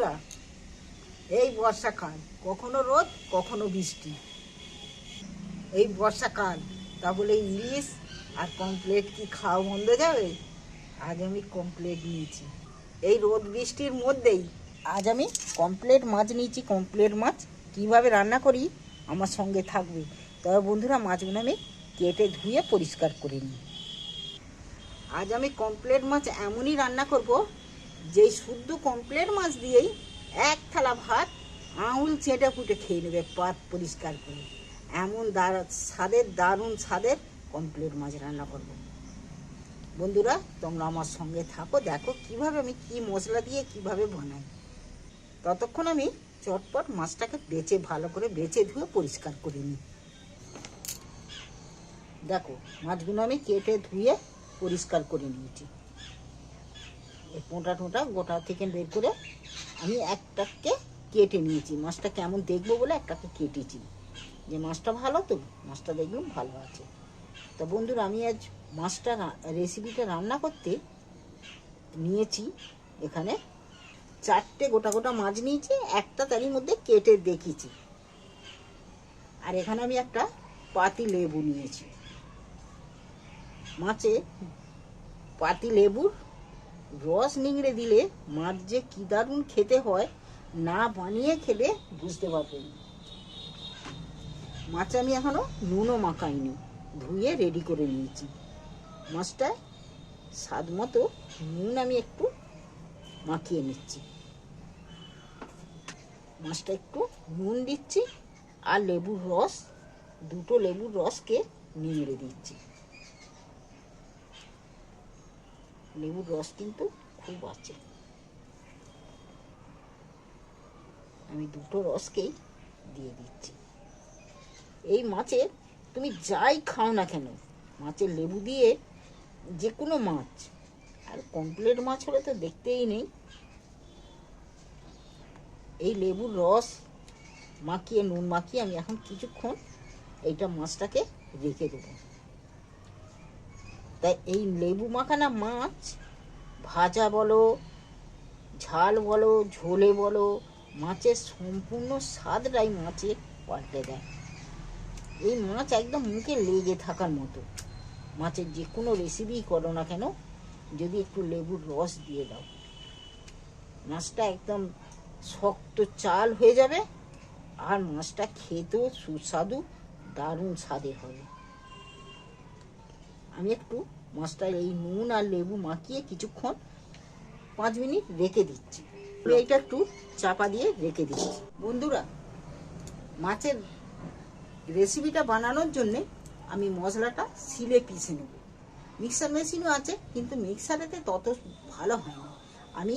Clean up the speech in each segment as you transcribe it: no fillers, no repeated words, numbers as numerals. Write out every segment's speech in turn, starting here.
বন্ধুরা, এই বর্ষাকাল, কখনো রোদ কখনো বৃষ্টি। এই বর্ষাকাল, তা বলে ইলিশ আর কমপ্লেট কি খাওয়া বন্ধ যাবে? আজ আমি কমপ্লেট নিয়েছি। এই রোদ বৃষ্টির মধ্যেই আজ আমি কমপ্লেট মাছ নিয়েছি। কমপ্লেট মাছ কীভাবে রান্না করি আমার সঙ্গে থাকবে। তবে বন্ধুরা, মাছগুলো আমি কেটে ধুয়ে পরিষ্কার করে নিই। আজ আমি কমপ্লেট মাছ এমনই রান্না করব, যেই শুদ্ধ কমপ্লেট মাছ দিয়েই এক থালা ভাত আঙুল চেটে পুটে খেয়ে নেবে পাত পরিষ্কার করে। এমন দারুণ স্বাদের কমপ্লেট মাছ রান্না করব। বন্ধুরা, তোমরা আমার সঙ্গে থাকো, দেখো কিভাবে আমি কি মশলা দিয়ে কিভাবে বানাই। ততক্ষণ আমি চটপট মাছটাকে ভালো করে বেছে ধুয়ে পরিষ্কার করে নিই। দেখো, মাছগুলো আমি কেটে ধুয়ে পরিষ্কার করে নিয়েছি। এই পোঁটা টোঁটা গোটা থেকে বের করে আমি একটাকে কেটে নিয়েছি। মাছটা কেমন দেখবো বলে একটাকে কেটেছি, যে মাছটা ভালো, তো মাছটা দেখলাম ভালো আছে। তো বন্ধুরা, আমি আজ মাছটা রেসিপিটা রান্না করতে নিয়েছি। এখানে 4টে গোটা গোটা মাছ নিয়েছি, একটা তারই মধ্যে কেটে দেখিয়েছি। আর এখানে আমি একটা পাতি লেবু নিয়েছি। মাছে পাতি লেবুর রস নিংড়ে দিলে মাছ যে কি দারুণ খেতে হয়, না বানিয়ে খেলে বুঝতে পারবেন। মাছ আমি এখনো নুনও মাখাইনি, ধুয়ে রেডি করে নিয়েছি। মাছটায় স্বাদ মতো নুন আমি একটু মাখিয়ে নিচ্ছি। মাছটা একটু নুন দিচ্ছি আর লেবুর রস, 2টো লেবুর রসকে নিংড়ে দিচ্ছি। লেবুর রস কিন্তু খুব আছে। আমি 2টো রসকেই দিয়ে দিচ্ছি। এই মাছের তুমি যাই খাও না কেন, মাছের লেবু দিয়ে যে কোনো মাছ, আর কমপ্লেট মাছ হলে তো দেখতেই নেই। এই লেবুর রস মাখিয়ে, নুন মাখিয়ে আমি এখন কিছুক্ষণ এইটা মাছটাকে রেখে দেবো। তাই এই লেবু মাখানা মাছ ভাজা বলো, ঝাল বলো, ঝোলে বলো, মাছের সম্পূর্ণ স্বাদটাই মাছে পাল্টে দেয়। এই মাছ একদম মুখে লেগে থাকার মতো। মাছের যে কোনো রেসিপি করো না কেন, যদি একটু লেবুর রস দিয়ে দাও, মাছটা একদম শক্ত চাল হয়ে যাবে। আর মাছটা খেতেও সুস্বাদু, দারুণ স্বাদের হবে। আমি একটু মাছটা এই নুন আর লেবু মাখিয়ে কিছুক্ষণ 5 মিনিট রেখে দিচ্ছি। এইটা একটু চাপা দিয়ে রেখে দিচ্ছি। বন্ধুরা, মাছের রেসিপিটা বানানোর জন্যে আমি মশলাটা শিলে পিষে নেব। মিক্সার মেশিনও আছে, কিন্তু মিক্সারেতে তত ভালো হয় না। আমি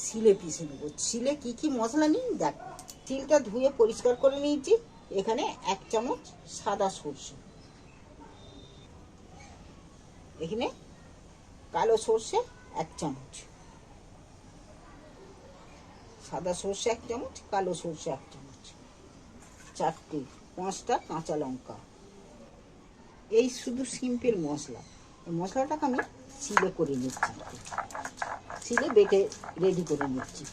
শিলে পিষে নেব। শিলে কি কি মশলা নিই দেখ। শিলটা ধুয়ে পরিষ্কার করে নিয়েছি। এখানে 1 চামচ সাদা সরষে, এখানে কালো সরষে 1 চামচ, সাদা সরষে 1 চামচ, কালো সরষে 1 চামচ, 5টা কাঁচা লঙ্কা। এই শুধু সিম্পল মশলা। এই মশলাটাকে আমি শিলে করে নিচ্ছি, শিলে বেটে রেডি করে নিচ্ছি।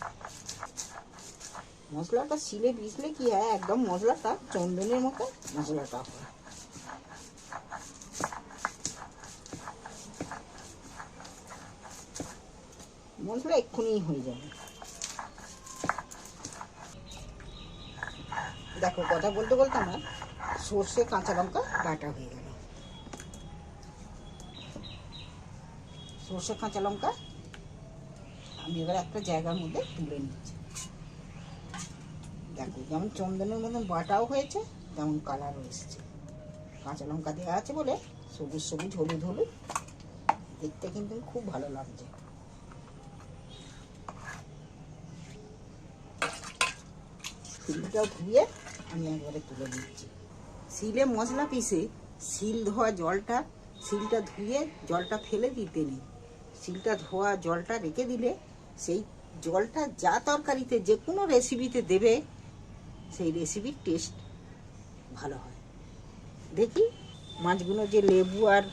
মশলাটা শিলে পিষলে কি হয়, একদম মশলাটা চন্দনের মতো মশলাটা হয়। মশলা এক্ষুনি হয়ে যাবে। দেখো, কথা বলতে বলতে আমার সর্ষে কাঁচা লঙ্কা বাটা হয়ে গেল। সর্ষে কাঁচা লঙ্কা আমি এবার একটা জায়গার মধ্যে তুলে নিচ্ছি। দেখো, যেমন চন্দনের মতন বাটাও হয়েছে, তেমন কালারও এসেছে। কাঁচা লঙ্কা দেওয়া আছে বলে সবুজ সবুজ, হলুদ হলুদ, দেখতে কিন্তু খুব ভালো লাগছে। শিলটাও ধুয়ে আমি একবারে তুলে নিচ্ছি। শিলে মশলা পিষে শিল ধোয়া জলটা, শিলটা ধুয়ে জলটা ফেলে দিতে নেই। শিলটা ধোয়া জলটা রেখে দিলে সেই জলটা যা তরকারিতে, যে কোনো রেসিপিতে দেবে, সেই রেসিপির টেস্ট ভালো হয়। দেখি মাছগুলো যে লেবু আর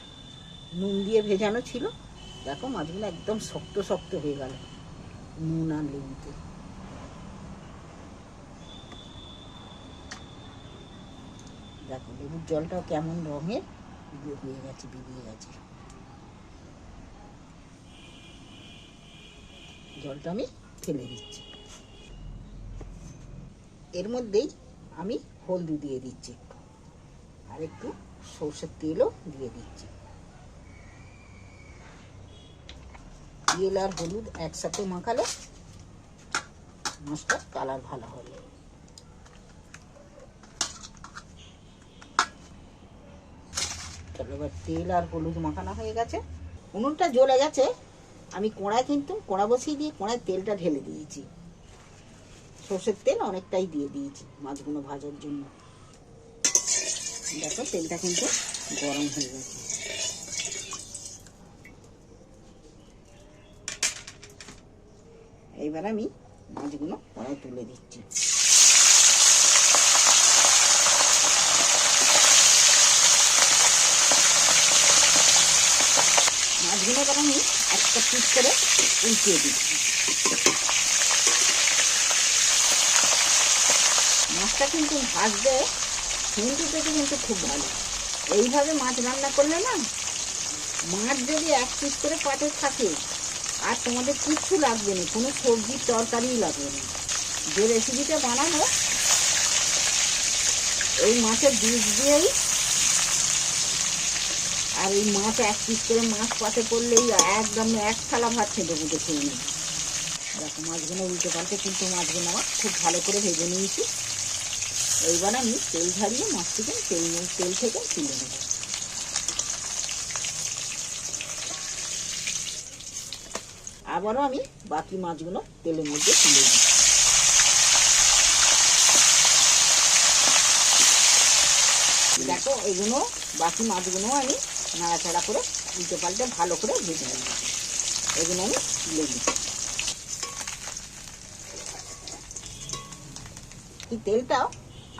নুন দিয়ে ভেজানো ছিল, দেখো মাছগুলো একদম শক্ত শক্ত হয়ে গেল নুন আর লেবুতে। দেখো লেবুর জলটাও কেমন রঙের হয়ে গেছে, বেরিয়ে গেছে। জলটা আমি ফেলে দিচ্ছি। এর মধ্যেই আমি হলদি দিয়ে দিচ্ছি একটু, আর একটু সর্ষের তেলও দিয়ে দিচ্ছি। তেল আর হলুদ একসাথে মাখালে মাছটার কালার ভালো হবে। এবার তেল আর হলুদ মাখানো হয়ে গেছে, উনুনটা জ্বলে গেছে। আমি কড়ায় কিন্তু কড়া বসিয়ে দিয়ে কড়ায় তেলটা ঢেলে দিয়েছি। সর্ষের তেল অনেকটাই দিয়ে দিয়েছি মাছগুলো ভাজার জন্য। দেখো তেলটা কিন্তু গরম হয়ে গেছে। এইবার আমি মাছগুলো কড়াই তুলে দিচ্ছি। মাছগুলো এবার আমি একটা পিস করে উল্টিয়ে দিচ্ছি। মাছটা কিন্তু ভাজতে হিন্দুতে কিন্তু খুব ভালো। এইভাবে মাছ রান্না করলে না, মাছ যদি এক পিস করে পাটে থাকে আর তোমাদের কিচ্ছু লাগবে না, কোনো সবজির তরকারিই লাগবে না। যে রেসিপিটা বানানো এই মাছের বীজ দিয়েই, আর এই মাছ এক পিস করে মাছ পাতে করলেই একদম এক থালা ভাত খেতে পুঁতে খেয়ে নেবে। দেখো মাছগুলো উল্টে পাল্টে কিন্তু মাছগুলো আমার খুব ভালো করে ভেজে নিয়েছি। এইবার আমি তেল ঝাড়িয়ে মাছটিকে তেল থেকে তুলে নেব। আবারও আমি বাকি মাছগুলো তেলের মধ্যে তুলে দিই। দেখো এগুলো বাকি মাছগুলো আমি নাড়াচাড়া করে উল্টে পাল্টে ভালো করে ভেজে নেব। এগুলো আমি তুলে দিই। এই তেলটাও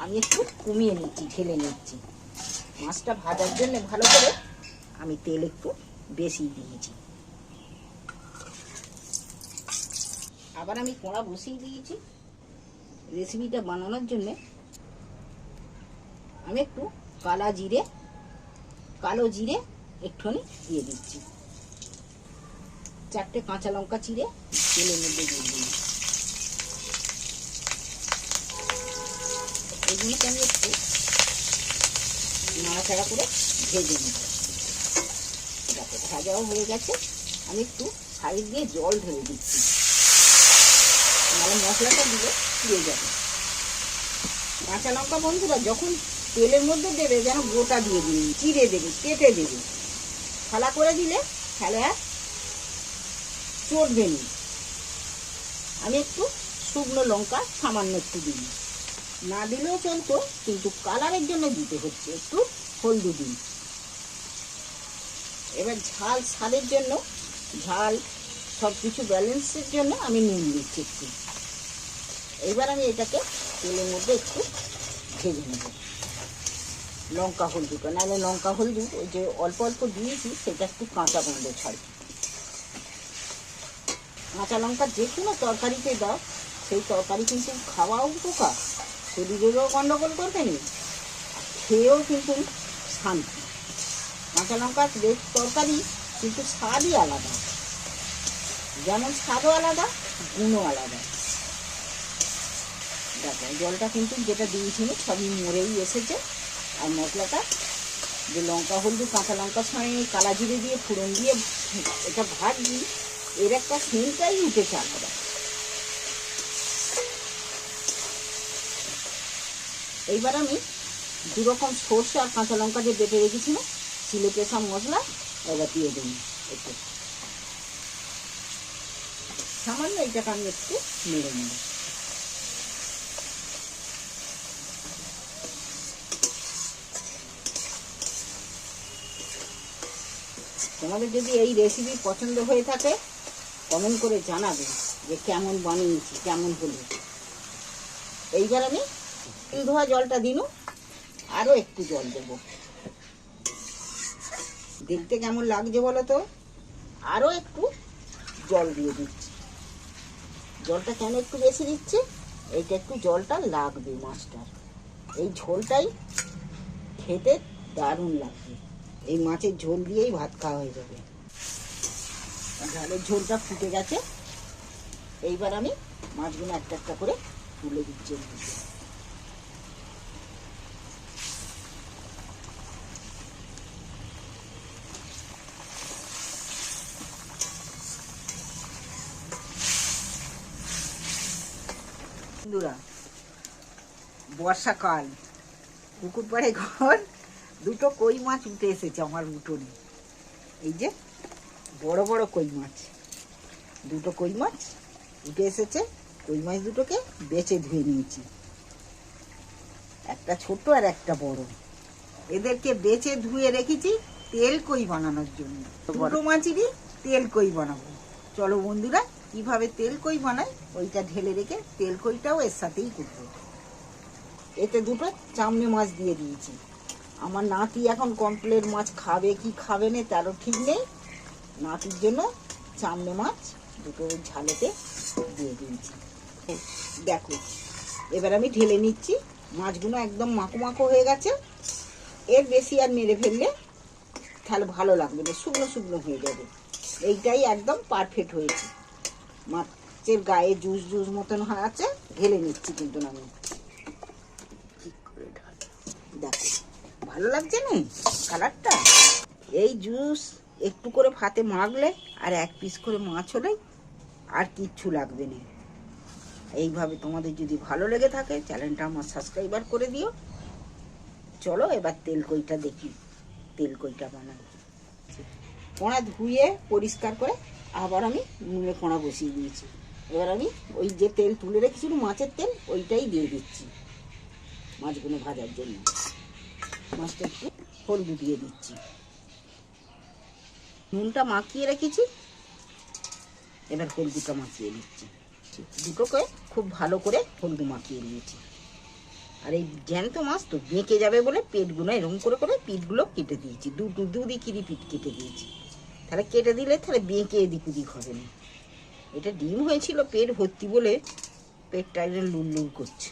আমি একটু কমিয়ে নিচ্ছি, ঢেলে নিচ্ছি। মাছটা ভাজার জন্য ভালো করে আমি তেল একটু বেশি দিয়েছি। আবার আমি কড়া বসিয়ে দিয়েছি রেসিপিটা বানানোর জন্যে। আমি একটু কালো জিরে একটুখানি দিয়ে দিচ্ছি। 4টে কাঁচা লঙ্কা চিড়ে তেলের মধ্যে দিয়ে দিই। এইগুলোকে আমি একটু নাড়াচাড়া করে ভেজে নেব। দেখো ভাজাও হয়ে গেছে। আমি একটু সাইড দিয়ে জল ঢেলে দিচ্ছি, নাহলে মশলাটা দিলে পুড়ে যাবে। কাঁচা লঙ্কা বন্ধুরা যখন তেলের মধ্যে দেবে যেন গোটা দিয়ে দিন, চিড়ে দেবে, কেটে দেবে। ফালা করে দিলে তাহলে আর চটবে না। আমি একটু শুকনো লঙ্কা সামান্য একটু দিই, না দিলেও চলতো, কিন্তু কালারের জন্য দিতে হচ্ছে। একটু হলদি দিই। এবার ঝাল স্বাদের জন্য, ঝাল সব কিছু ব্যালেন্সের জন্য আমি নুন দিচ্ছি একটু। এবার আমি এটাকে তেলের মধ্যে একটু ভেজে নেব লঙ্কা হলদিটা, নাহলে লঙ্কা হলদি ওই যে অল্প অল্প দিয়েছি সেটা একটু কাঁচা গন্ধ ছাড়ে। কাঁচা লঙ্কা যে কোনো তরকারিতে দাও, সেই তরকারি কিন্তু খাওয়াও উপকার, শরীরেরও গন্ডগোল করবে না, খেয়েও কিন্তু শান্তি। কাঁচা লঙ্কার তরকারি কিন্তু স্বাদই আলাদা, যেমন স্বাদও আলাদা, গুণও আলাদা। দেখো জলটা কিন্তু যেটা দিয়েছিল সবই মরেই এসেছে। আর মশলাটা যে লঙ্কা হলদি কাঁচা লঙ্কার সঙ্গে কালা জিরে দিয়ে ফোড়ন দিয়ে এটা ভাজছি, এর একটা সেন্টটাই উঠেছে আলাদা। এইবার আমি দুরকম সর্ষে আর কাঁচা লঙ্কা যে বেটে রেখেছিলাম সিলেটে সব মশলা এবার দিয়ে দিই একটু সামান্য। এইটাকে আমি একটু নেড়ে নেব। তোমাদের যদি এই রেসিপি পছন্দ হয়ে থাকে কমেন্ট করে জানাবে যে কেমন বানিয়েছি, কেমন হলো। এইবার আমি তিল ধোয়া জলটা দিন, আরও একটু জল দেব। দেখতে কেমন লাগছে বলো তো? আরও একটু জল দিয়ে দিচ্ছি। জলটা কেন একটু বেশি দিচ্ছি, এইটা একটু জলটা লাগবে মাছটার। এই ঝোলটাই খেতে দারুণ লাগবে। এই মাছের ঝোল দিয়েই ভাত খাওয়া হয়ে যাবে। ঝালের ঝোলটা ফুটে গেছে, এইবার আমি মাছগুলো একটা একটা করে তুলে দিচ্ছি। বন্ধুরা, বর্ষাকাল, পুকুর পাড়ে ঘর, দুটো কই মাছ উঠে এসেছে আমার উঠোনে। এই যে বড় বড় কই মাছ, দুটো কই মাছ উঠে এসেছে। কই মাছ দুটোকে বেছে ধুয়ে নিয়েছি, একটা ছোট আর একটা বড়। এদেরকে বেছে ধুয়ে রেখেছি তেল কই বানানোর জন্য। দুটো মাছেরই তেল কই বানাবো। চলো বন্ধুরা, কিভাবে তেল কই বানাই ওইটা ঢেলে রেখে তেল কইটাও এর সাথেই করবো। এতে দুটো চামড়ে মাছ দিয়ে দিয়েছি। আমার নাতি এখন কমপ্লেট মাছ খাবে কি খাবে না তারও ঠিক নেই। নাতির জন্য চামড়ে মাছ দুটো ঝালেতে দিয়ে দিয়েছি। দেখো, এবার আমি ঢেলে নিচ্ছি। মাছগুলো একদম মাখো মাখো হয়ে গেছে। এর বেশি আর নেড়ে ফেললে তাহলে ভালো লাগবে না, শুকনো শুকনো হয়ে যাবে। এইটাই একদম পারফেক্ট হয়েছে। মাছের গায়ে জুস জুস মতন আছে, ঢেলে নিচ্ছি কিন্তু আমি। দেখো, ভালো লাগছে না কালারটা? এই জুস একটু করে ভাতে মাখলে আর এক পিস করে মাছ হলে আর কিচ্ছু লাগবে না। এইভাবে তোমাদের যদি ভালো লেগে থাকে চ্যানেলটা আমার সাবস্ক্রাইবার করে দিও। চলো এবার তেল কইটা দেখি, তেল কইটা বানাই। কোঁড়া ধুয়ে পরিষ্কার করে আবার আমি নুনে কোঁড়া বসিয়ে দিয়েছি। এবার আমি ওই যে তেল তুলে রেখেছিলাম মাছের তেল, ওইটাই দিয়ে দিচ্ছি মাছগুলো ভাজার জন্য। মাছটা একটু হলুদ দিয়ে দিচ্ছি, নুনটা মাখিয়ে রেখেছি, এবার হলুদটা মাখিয়ে দিচ্ছি। দুটোকে খুব ভালো করে হলুদ মাখিয়ে নিয়েছি। আর এই জ্যান্ত মাছ তো বেঁকে যাবে বলে পেটগুলো এরকম করে করে পিঠগুলো কেটে দিয়েছি। দুদিকেরই পিঠ কেটে দিয়েছি, তাহলে কেটে দিলে তাহলে বেঁকে এদিক ওদিক হবে না। এটা ডিম হয়েছিল পেট ভর্তি বলে পেটটা লুল লুল করছে।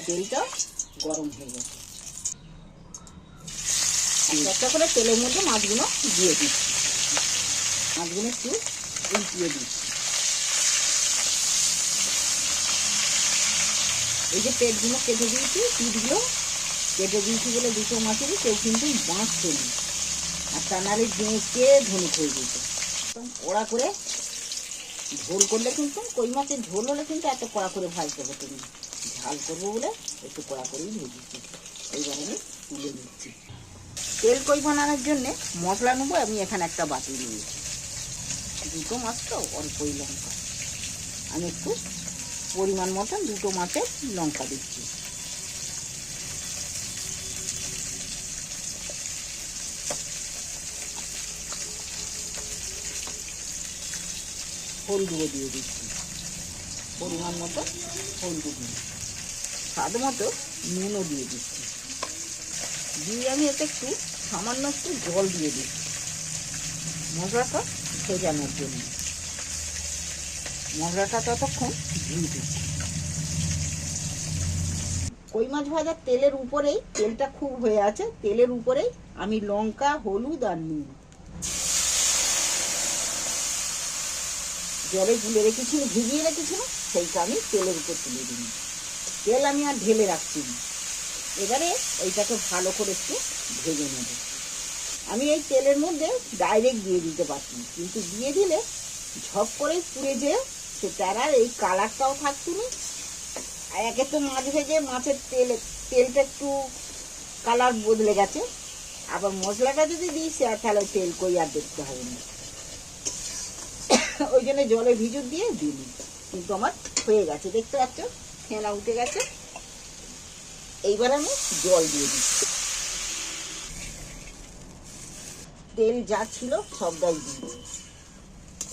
তেলটা গরম হয়ে গেছে, একটা করে তেলের মধ্যে মাছগুলো দিয়ে দিচ্ছি। মাছগুলো একটু উল্টিয়ে দিচ্ছি। এই যে পেটগুলো কেটে দিয়েছি, পিঠগুলো কেটে দিয়েছি বলে দুটো মাছেরই কেউ কিন্তু বাঁশ চলি, আর তা নাহলে বেঁচে ধনুক হয়ে যেত। কড়া করে ঝোল করলে কিন্তু কই মাছের ঝোল হলে কিন্তু এত কড়া করে ভাজতে হতো না। ঝাল করবো বলে একটু কড়া করেই ভেজেছি। এইবার আমি তুলে নিচ্ছি। তেল কই বানানোর জন্যে মশলা নেবো আমি এখানে একটা বাটি নিয়েছি। দুটো মাছ তো অল্পই লঙ্কা, আমি একটু পরিমাণ মতন দুটো মাছের লঙ্কা দিচ্ছি। হলুদও দিয়ে দিচ্ছি, পরিমাণ মতো হলুদ দিয়ে, স্বাদ মতো নুনও দিয়ে দিচ্ছি। দিয়ে আমি এতে একটু সামান্য একটু জল দিয়ে দিচ্ছি মশলাটা ভেজানোর জন্য। মশলাটা ততক্ষণ ধুয়ে দিচ্ছি। কই মাছ ভাজার তেলের উপরেই, তেলটা খুব হয়ে আছে, তেলের উপরেই আমি লঙ্কা, হলুদ আর নুন জলে গুলে রেখেছিলাম, ভিজিয়ে রেখেছিলাম, সেইটা আমি তেলের উপর তুলে দিই। তেল আমি আর ঢেলে রাখছি না। এবারে এইটাকে ভালো করে একটু ভেজে নেব। আমি এই তেলের মধ্যে ডাইরেক্ট দিয়ে দিতে পারছি, কিন্তু দিয়ে দিলে ঝপ করে পুড়ে যেয়ে সেটার আর এই কালারটাও থাকতো না। আর একে তো মাছ ভেজে মাছের তেলটা একটু কালার বদলে গেছে, আবার মশলাটা যদি দিই সে আর তাহলে তেল কই আর দেখতে হবে না। ওই জন্য জলে ভিজুর দিয়ে দিই, কিন্তু আমার হয়ে গেছে, দেখতে পাচ্ছ ফেনা উঠে গেছে। এইবার আমি জল দিয়ে দিচ্ছি। তেল যা ছিল সবটাই দিয়েছি।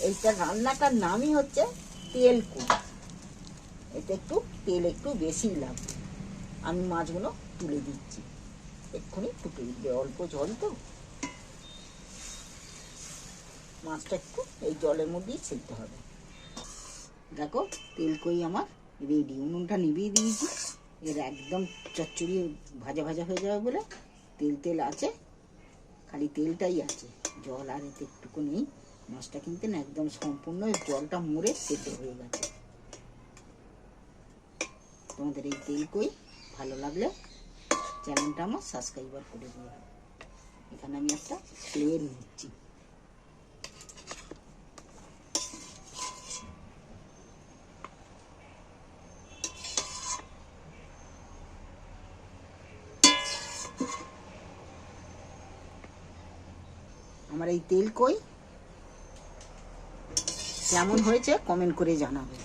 এইটা রান্নাটার নামই হচ্ছে তেল কই। এতে একটু তেল একটু বেশিই লাগবে। আমি মাছগুলো তুলে দিচ্ছি, এক্ষুনি ফুটে দিবে, অল্প জল তো। মাছটা একটু এই জলের মধ্যেই ছেড়তে হবে। দেখো তেল কই আমার রেডি, উনুনটা নিভিয়ে দিয়েছি। এর একদম চচ্চড়ি ভাজা ভাজা হয়ে যাবে বলে তেল তেল আছে, খালি তেলটাই আছে, জল আর এতে একটুকু নেই। মাছটা কিন্তু না একদম সম্পূর্ণ জলটা মরে সেদ্ধ হয়ে গেছে। তোমাদের এই তেল কই ভালো লাগলে চ্যানেলটা আমার সাবস্ক্রাইবার করে দিও। এখানে আমি একটা প্লেট নিচ্ছি। আমার এই তেল কই কেমন হয়েছে কমেন্ট করে জানাবে।